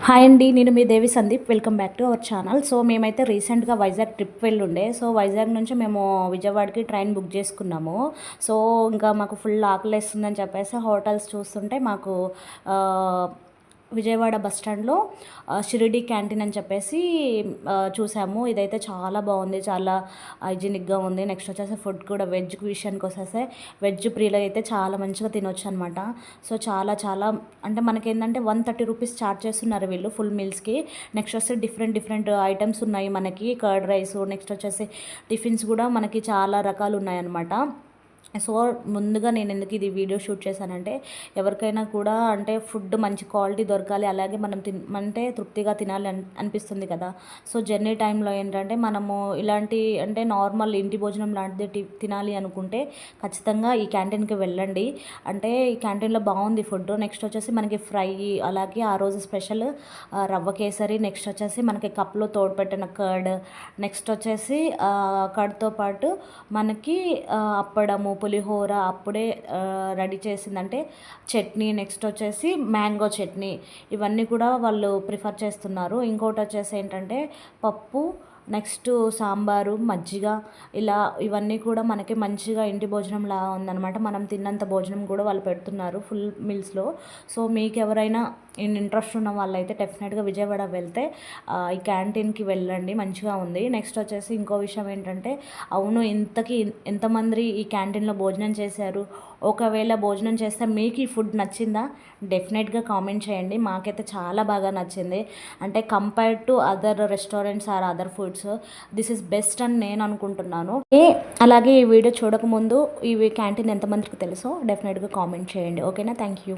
Hi అండి, నేను మీ Devi Sandeep. Welcome back to our channel. So మేమైతే రీసెంట్గా వైజాగ్ ట్రిప్ వెళ్ళుండే. సో వైజాగ్ నుంచి మేము విజయవాడకి ట్రైన్ బుక్ చేసుకున్నాము. సో ఇంకా మాకు ఫుల్ ఆకలేస్తుందని చెప్పేసి హోటల్స్ చూస్తుంటే మాకు విజయవాడ బస్ స్టాండ్లో షిరిడి క్యాంటీన్ అని చెప్పేసి చూసాము. ఇదైతే చాలా బాగుంది, చాలా హైజీనిక్గా ఉంది. నెక్స్ట్ వచ్చేసి ఫుడ్ కూడా వెజ్ విషయానికి వస్తే వెజ్ ప్రియులు అయితే చాలా మంచిగా తినొచ్చు అనమాట. సో చాలా చాలా అంటే మనకేంటంటే 130 రూపీస్ ఛార్జ్ చేస్తున్నారు వీళ్ళు ఫుల్ మీల్స్కి. నెక్స్ట్ వస్తే డిఫరెంట్ ఐటమ్స్ ఉన్నాయి మనకి. కర్డ్ రైస్, నెక్స్ట్ వచ్చేసి టిఫిన్స్ కూడా మనకి చాలా రకాలు ఉన్నాయన్నమాట. సో ముందుగా నేను ఎందుకు ఇది వీడియో షూట్ చేశానంటే ఎవరికైనా కూడా అంటే ఫుడ్ మంచి క్వాలిటీ దొరకాలి, అలాగే మనం అంటే తృప్తిగా తినాలి అనిపిస్తుంది కదా. సో జర్నీ టైంలో ఏంటంటే మనము ఇలాంటి అంటే నార్మల్ ఇంటి భోజనం లాంటిది తినాలి అనుకుంటే ఖచ్చితంగా ఈ క్యాంటీన్కి వెళ్ళండి. అంటే ఈ క్యాంటీన్లో బాగుంది ఫుడ్. నెక్స్ట్ వచ్చేసి మనకి ఫ్రై, అలాగే ఆ రోజు స్పెషల్ రవ్వ కేసరి, నెక్స్ట్ వచ్చేసి మనకి కప్లో తోడుపెట్టిన కర్డ్, నెక్స్ట్ వచ్చేసి కర్డ్తో పాటు మనకి అప్పడము, పులిహోర అప్పుడే రెడీ చేసిందంటే చట్నీ, నెక్స్ట్ వచ్చేసి మ్యాంగో చట్నీ, ఇవన్నీ కూడా వాళ్ళు ప్రిఫర్ చేస్తున్నారు. ఇంకోటి వచ్చేసి ఏంటంటే పప్పు, నెక్స్ట్ సాంబారు, మజ్జిగ, ఇలా ఇవన్నీ కూడా మనకి మంచిగా ఇంటి భోజనంలా ఉందన్నమాట. మనం తిన్నంత భోజనం కూడా వాళ్ళు పెడుతున్నారు ఫుల్ మీల్స్లో. సో మీకు ఎవరైనా ఇంట్రెస్ట్ ఉన్న వాళ్ళైతే డెఫినెట్గా విజయవాడ వెళ్తే ఈ క్యాంటీన్కి వెళ్ళండి, మంచిగా ఉంది. నెక్స్ట్ వచ్చేసి ఇంకో విషయం ఏంటంటే అవును, ఇంతకీ ఎంతమంది ఈ క్యాంటీన్లో భోజనం చేశారు? ఒకవేళ భోజనం చేస్తే మీకు ఈ ఫుడ్ నచ్చిందా? డెఫినెట్గా కామెంట్ చేయండి. మాకైతే చాలా బాగా నచ్చింది. అంటే compared to other restaurants or other foods this is best అని నేను అనుకుంటున్నాను. అలాగే ఈ వీడియో చూడకముందు ఈ క్యాంటీన్ ఎంతమందికి తెలుసో డెఫినెట్గా కామెంట్ చేయండి. ఓకేనా? Thank you.